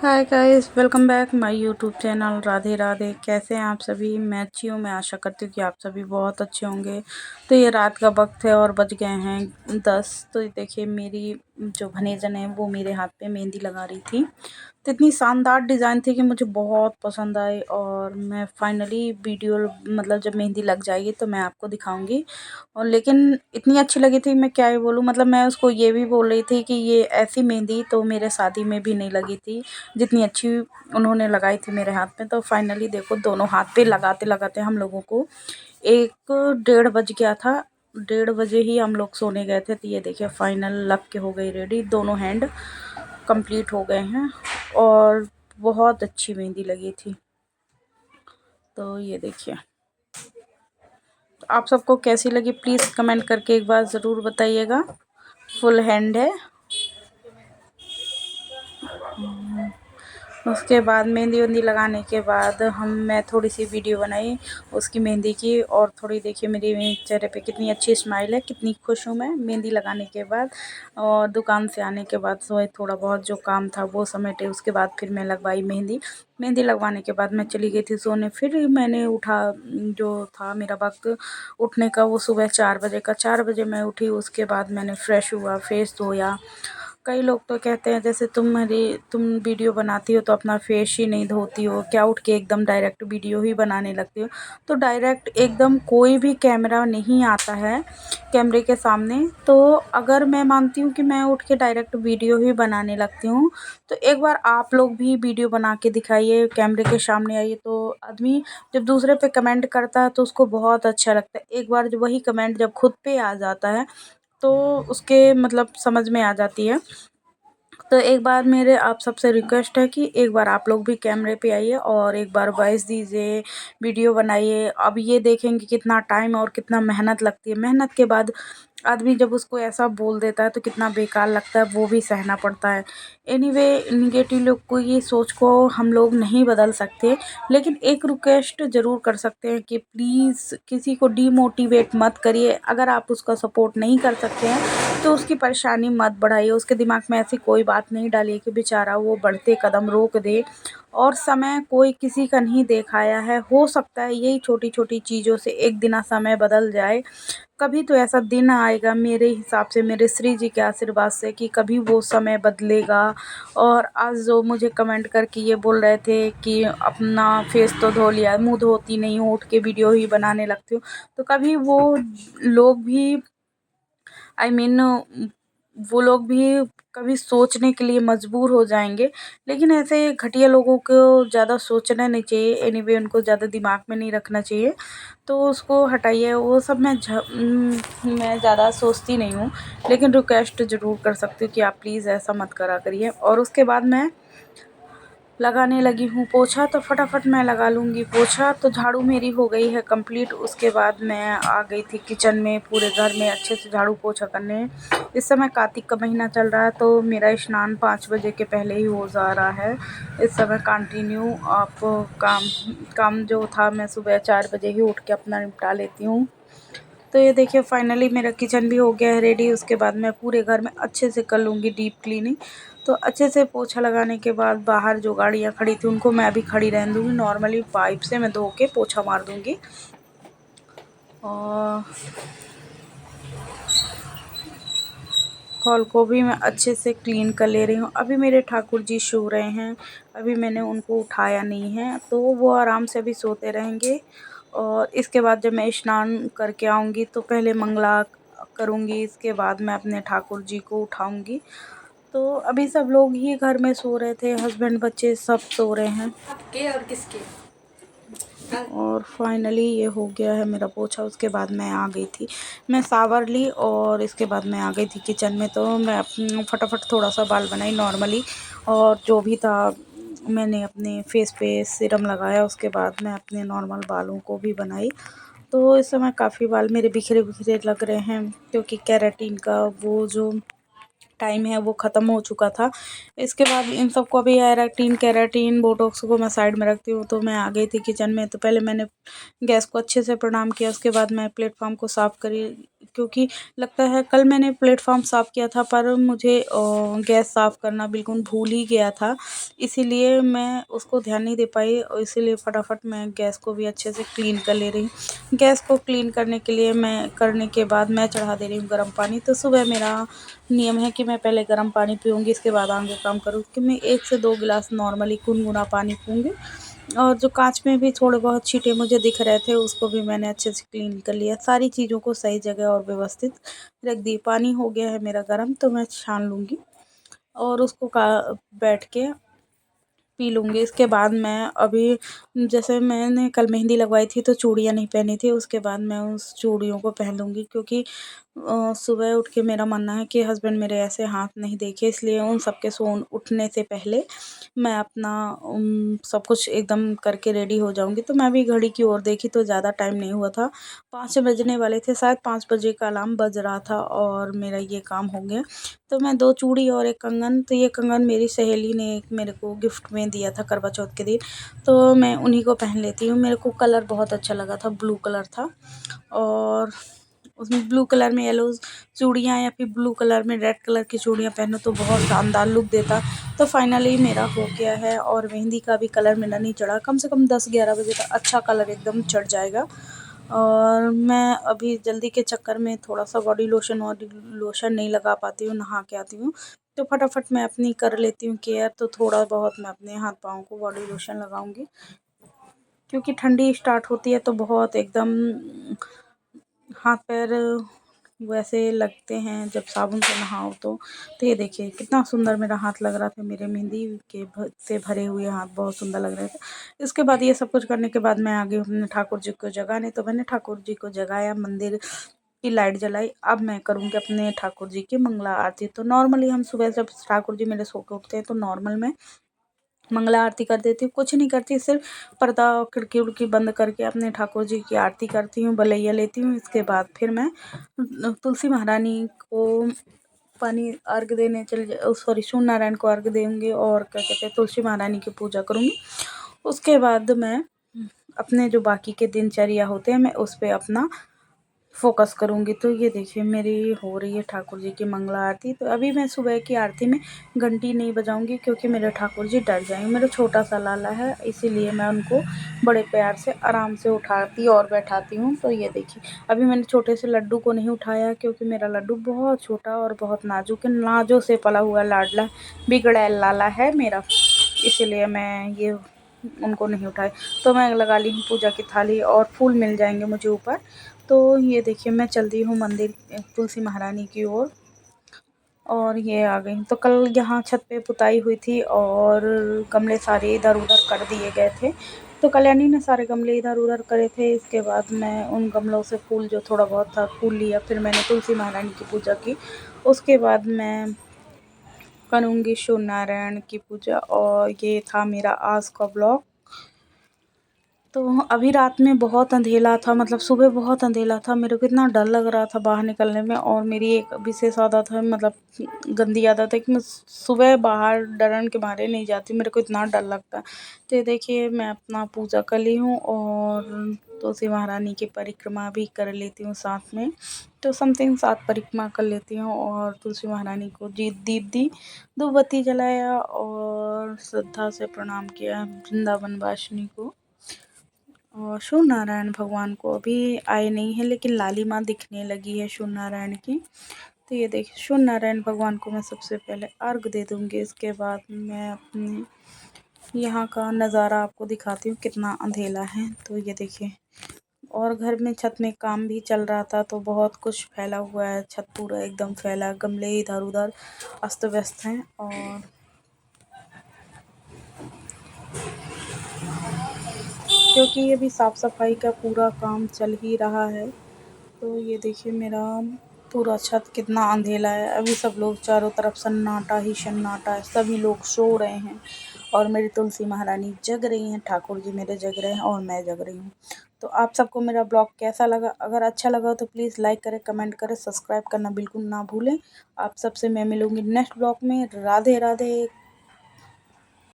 Hi guys, welcome back my YouTube channel. Radhe Radhe. कैसे हैं आप सभी? मैं अच्छी हूँ। मैं आशा करती हूँ कि आप सभी बहुत अच्छे होंगे। तो ये रात का वक्त है और बज गए हैं 10। तो ये देखिए, मेरी जो भनेजन है वो मेरे हाथ पे मेहंदी लगा रही थी। तो इतनी शानदार डिज़ाइन थी कि मुझे बहुत पसंद आई और मैं फाइनली वीडियो मतलब जब मेहंदी लग जाएगी तो मैं आपको दिखाऊंगी। और लेकिन इतनी अच्छी लगी थी, मैं क्या ही बोलूँ। मतलब मैं उसको ये भी बोल रही थी कि ये ऐसी मेहंदी तो मेरे शादी में भी नहीं लगी थी जितनी अच्छी उन्होंने लगाई थी मेरे हाथ में। तो फाइनली देखो, दोनों हाथ पे लगाते लगाते हम लोगों को 1 डेढ़ बज गया था। 1:30 बजे ही हम लोग सोने गए थे। तो ये देखिए, फाइनल लग के हो गई रेडी। दोनों हैंड कंप्लीट हो गए हैं और बहुत अच्छी मेहंदी लगी थी। तो ये देखिए, तो आप सबको कैसी लगी प्लीज़ कमेंट करके एक बार ज़रूर बताइएगा। फुल हैंड है। उसके बाद मेहंदी वेंदी लगाने के बाद मैं थोड़ी सी वीडियो बनाई उसकी मेहंदी की। और थोड़ी देखिए मेरे चेहरे पे कितनी अच्छी स्माइल है, कितनी खुश हूँ मैं मेहंदी लगाने के बाद। और दुकान से आने के बाद सोए, थोड़ा बहुत जो काम था वो समेटे। उसके बाद फिर मैं लगवाई मेहंदी। मेहंदी लगवाने के बाद मैं चली गई थी सोने। फिर मैंने उठा, जो था मेरा वक्त उठने का वो सुबह 4 बजे का। 4 बजे मैं उठी। उसके बाद मैंने फ्रेश हुआ, फेस धोया। कई लोग तो कहते हैं जैसे तुम वीडियो बनाती हो तो अपना फेस ही नहीं धोती हो क्या, उठ के एकदम डायरेक्ट वीडियो ही बनाने लगती हो। तो डायरेक्ट एकदम कोई भी कैमरा नहीं आता है कैमरे के सामने। तो अगर मैं मानती हूँ कि मैं उठ के डायरेक्ट वीडियो ही बनाने लगती हूँ, तो एक बार आप लोग भी वीडियो बना के दिखाइए, कैमरे के सामने आइए। तो आदमी जब दूसरे पे कमेंट करता है तो उसको बहुत अच्छा लगता है। एक बार जब वही कमेंट जब खुद पे आ जाता है तो उसके मतलब समझ में आ जाती है। तो एक बार मेरे आप सबसे रिक्वेस्ट है कि एक बार आप लोग भी कैमरे पे आइए और एक बार वॉइस दीजिए, वीडियो बनाइए। अब ये देखेंगे कितना टाइम और कितना मेहनत लगती है। मेहनत के बाद आदमी जब उसको ऐसा बोल देता है तो कितना बेकार लगता है, वो भी सहना पड़ता है। एनीवे, निगेटिव लोग को ये सोच को हम लोग नहीं बदल सकते, लेकिन एक रिक्वेस्ट ज़रूर कर सकते हैं कि प्लीज़ किसी को डीमोटिवेट मत करिए। अगर आप उसका सपोर्ट नहीं कर सकते हैं तो उसकी परेशानी मत बढ़ाइए। उसके दिमाग में ऐसी कोई बात नहीं डालिए कि बेचारा वो बढ़ते कदम रोक दे। और समय कोई किसी का नहीं देखा है। हो सकता है यही छोटी छोटी चीज़ों से एक दिन समय बदल जाए। कभी तो ऐसा दिन आएगा मेरे हिसाब से, मेरे श्री जी के आशीर्वाद से, कि कभी वो समय बदलेगा। और आज जो मुझे कमेंट करके ये बोल रहे थे कि अपना फेस तो धो लिया, मुंह धोती नहीं हूँ, उठ के वीडियो ही बनाने लगती हूँ, तो कभी वो लोग भी, आई मीन, वो लोग भी कभी सोचने के लिए मजबूर हो जाएंगे। लेकिन ऐसे घटिया लोगों को ज़्यादा सोचना नहीं चाहिए। एनीवे, उनको ज़्यादा दिमाग में नहीं रखना चाहिए। तो उसको हटाइए। वो सब मैं ज़्यादा सोचती नहीं हूँ, लेकिन रिक्वेस्ट ज़रूर कर सकती हूँ कि आप प्लीज़ ऐसा मत करा करिए। और उसके बाद मैं लगाने लगी हूँ पोछा। तो फटाफट मैं लगा लूँगी पोछा। तो झाड़ू मेरी हो गई है कंप्लीट। उसके बाद मैं आ गई थी किचन में, पूरे घर में अच्छे से झाड़ू पोछा करने। इस समय कार्तिक का महीना चल रहा है तो मेरा स्नान 5 बजे के पहले ही हो जा रहा है। इस समय कंटिन्यू आप काम जो था मैं सुबह 4 बजे ही उठ के अपना निपटा लेती हूँ। तो ये देखिए, फाइनली मेरा किचन भी हो गया है रेडी। उसके बाद मैं पूरे घर में अच्छे से कर लूँगी डीप क्लीनिंग। तो अच्छे से पोछा लगाने के बाद बाहर जो गाड़ियाँ खड़ी थी उनको मैं अभी खड़ी रहने दूँगी। नॉर्मली पाइप से मैं धो के पोछा मार दूँगी। और हॉल को भी मैं अच्छे से क्लीन कर ले रही हूँ। अभी मेरे ठाकुर जी सो रहे हैं, अभी मैंने उनको उठाया नहीं है, तो वो आराम से अभी सोते रहेंगे। और इसके बाद जब मैं स्नान करके आऊँगी तो पहले मंगला करूँगी, इसके बाद मैं अपने ठाकुर जी को उठाऊँगी। तो अभी सब लोग ही घर में सो रहे थे, हस्बैंड बच्चे सब सो रहे हैं। आपके और किसके? और फाइनली ये हो गया है मेरा पोछा। उसके बाद मैं आ गई थी, मैं शावर ली और इसके बाद मैं आ गई थी किचन में। तो मैं फटाफट थोड़ा सा बाल बनाई नॉर्मली, और जो भी था मैंने अपने फेस पे सीरम लगाया। उसके बाद मैं अपने नॉर्मल बालों को भी बनाई। तो इस समय काफ़ी बाल मेरे बिखरे बिखरे लग रहे हैं, क्योंकि केराटिन का वो जो टाइम है वो ख़त्म हो चुका था। इसके बाद इन सबको अभी एराटीन केराटीन बोटॉक्स को मैं साइड में रखती हूँ। तो मैं आ गई थी किचन में। तो पहले मैंने गैस को अच्छे से प्रणाम किया, उसके बाद मैं प्लेटफॉर्म को साफ़ करी, क्योंकि लगता है कल मैंने प्लेटफॉर्म साफ़ किया था पर मुझे गैस साफ़ करना बिल्कुल भूल ही गया था, इसीलिए मैं उसको ध्यान नहीं दे पाई और इसीलिए फटाफट मैं गैस को भी अच्छे से क्लीन कर ले रही हूँ। गैस को क्लीन करने के लिए मैं करने के बाद मैं चढ़ा दे रही हूँ गर्म पानी। तो सुबह मेरा नियम है कि मैं पहले गर्म पानी पीऊँगी, इसके बाद आगे काम करूँ, कि मैं 1 से 2 गिलास नॉर्मली गुनगुना पानी पीऊँगी। और जो काँच में भी थोड़े बहुत छींटे मुझे दिख रहे थे उसको भी मैंने अच्छे से क्लीन कर लिया। सारी चीज़ों को सही जगह और व्यवस्थित रख दी। पानी हो गया है मेरा गर्म, तो मैं छान लूँगी और उसको का बैठ के पी लूँगी। इसके बाद मैं अभी जैसे मैंने कल मेहंदी लगवाई थी तो चूड़ियाँ नहीं पहनी थी, उसके बाद मैं उस चूड़ियों को पहन लूँगी, क्योंकि सुबह उठ के मेरा मानना है कि हस्बैंड मेरे ऐसे हाथ नहीं देखे, इसलिए उन सब के उठने से पहले मैं अपना सब कुछ एकदम करके रेडी हो जाऊँगी। तो मैं भी घड़ी की ओर देखी तो ज़्यादा टाइम नहीं हुआ था, 5 बजने वाले थे, शायद 5 बजे का अलार्म बज रहा था और मेरा ये काम हो गया। तो मैं 2 चूड़ी और 1 कंगन, तो ये कंगन मेरी सहेली ने एक मेरे को गिफ्ट में दिया था करवा चौथ के दिन, तो मैं उन्हीं को पहन लेती हूँ। मेरे को कलर बहुत अच्छा लगा था, ब्लू कलर था और उसमें ब्लू कलर में येलो चूड़ियाँ या फिर ब्लू कलर में रेड कलर की चूड़ियाँ पहनो तो बहुत शानदार लुक देता। तो फाइनली मेरा हो गया है और मेहंदी का भी कलर मेरा नहीं चढ़ा, कम से कम 10-11 बजे तक अच्छा कलर एकदम चढ़ जाएगा। और मैं अभी जल्दी के चक्कर में थोड़ा सा बॉडी लोशन नहीं लगा पाती हूँ, नहा के आती हूँ तो फटाफट मैं अपनी कर लेती हूँ केयर। तो थोड़ा बहुत मैं अपने हाथ पाँव को बॉडी लोशन लगाऊंगी, क्योंकि ठंडी स्टार्ट होती है तो बहुत एकदम हाथ पैर वैसे लगते हैं जब साबुन से नहाओ तो ये देखिए कितना सुंदर मेरा हाथ लग रहा था, मेरे मेहंदी के से भरे हुए हाथ बहुत सुंदर लग रहे थे। इसके बाद ये सब कुछ करने के बाद मैं आगे अपने ठाकुर जी को जगाने, तो मैंने ठाकुर जी को जगाया, मंदिर की लाइट जलाई। अब मैं करूँगी अपने ठाकुर जी की मंगला आरती। तो नॉर्मली हम सुबह जब ठाकुर जी मेरे सो के उठते हैं तो नॉर्मल में मंगला आरती कर देती हूँ, कुछ नहीं करती, सिर्फ पर्दा खिड़की उड़की बंद करके अपने ठाकुर जी की आरती करती हूँ, बलैया लेती हूँ। इसके बाद फिर मैं तुलसी महारानी को पानी अर्घ देने सॉरी सूर्य नारायण को अर्घ देंगे और क्या कहते हैं तुलसी महारानी की पूजा करूँगी। उसके बाद मैं अपने जो बाकी के दिनचर्या होते हैं मैं उस पर अपना फ़ोकस करूँगी। तो ये देखिए मेरी हो रही है ठाकुर जी की मंगला आरती। तो अभी मैं सुबह की आरती में घंटी नहीं बजाऊँगी, क्योंकि मेरे ठाकुर जी डर जाएंगे। मेरा छोटा सा लाला है, इसीलिए मैं उनको बड़े प्यार से आराम से उठाती और बैठाती हूँ। तो ये देखिए अभी मैंने छोटे से लड्डू को नहीं उठाया, क्योंकि मेरा लड्डू बहुत छोटा और बहुत नाजुक है, नाजों से पला हुआ लाडला बिगड़ैल लाला है मेरा, इसीलिए मैं ये उनको नहीं उठाए। तो मैं लगा ली हूँ पूजा की थाली और फूल मिल जाएंगे मुझे ऊपर। तो ये देखिए मैं चल दी हूँ मंदिर तुलसी महारानी की ओर और ये आ गई। तो कल यहाँ छत पे पुताई हुई थी और गमले सारे इधर उधर कर दिए गए थे, तो कल्याणी ने सारे गमले इधर उधर करे थे। इसके बाद मैं उन गमलों से फूल जो थोड़ा बहुत था फूल लिया, फिर मैंने तुलसी महारानी की पूजा की। उसके बाद मैं करूँगी शिव नारायण की पूजा। और ये था मेरा आज का ब्लॉग। तो अभी रात में बहुत अंधेला था, मतलब सुबह बहुत अंधेला था, मेरे को इतना डर लग रहा था बाहर निकलने में। और मेरी एक विशेष आदत है, मतलब गंदी आदत है कि मैं सुबह बाहर डरन के मारे नहीं जाती, मेरे को इतना डर लगता है। तो ये देखिए मैं अपना पूजा कर ली हूँ और तुलसी महारानी की परिक्रमा भी कर लेती हूँ साथ में। तो समथिंग 7 परिक्रमा कर लेती हूँ और तुलसी महारानी को दीप दी, धूपबत्ती जलाया और श्रद्धा से प्रणाम किया वृंदावन वासिनी को। और शिव नारायण भगवान को अभी आए नहीं है, लेकिन लाली माँ दिखने लगी है शिव नारायण की। तो ये देखिए शिव नारायण भगवान को मैं सबसे पहले अर्घ दे दूँगी। इसके बाद मैं अपने यहाँ का नज़ारा आपको दिखाती हूँ कितना अंधेला है। तो ये देखिए और घर में छत में काम भी चल रहा था, तो बहुत कुछ फैला हुआ है, छत पूरा एकदम फैला, गमले इधर उधर अस्त व्यस्त हैं। और क्योंकि अभी साफ़ सफाई का पूरा काम चल ही रहा है। तो ये देखिए मेरा पूरा छत कितना अंधेला है। अभी सब लोग चारों तरफ सन्नाटा ही सन्नाटा है, सभी लोग सो रहे हैं और मेरी तुलसी महारानी जग रही हैं, ठाकुर जी मेरे जग रहे हैं और मैं जग रही हूँ। तो आप सबको मेरा ब्लॉग कैसा लगा? अगर अच्छा लगा तो प्लीज़ लाइक करें, कमेंट करें, सब्सक्राइब करना बिल्कुल ना भूलें। आप सबसे मैं मिलूँगी नेक्स्ट ब्लॉग में। राधे राधे।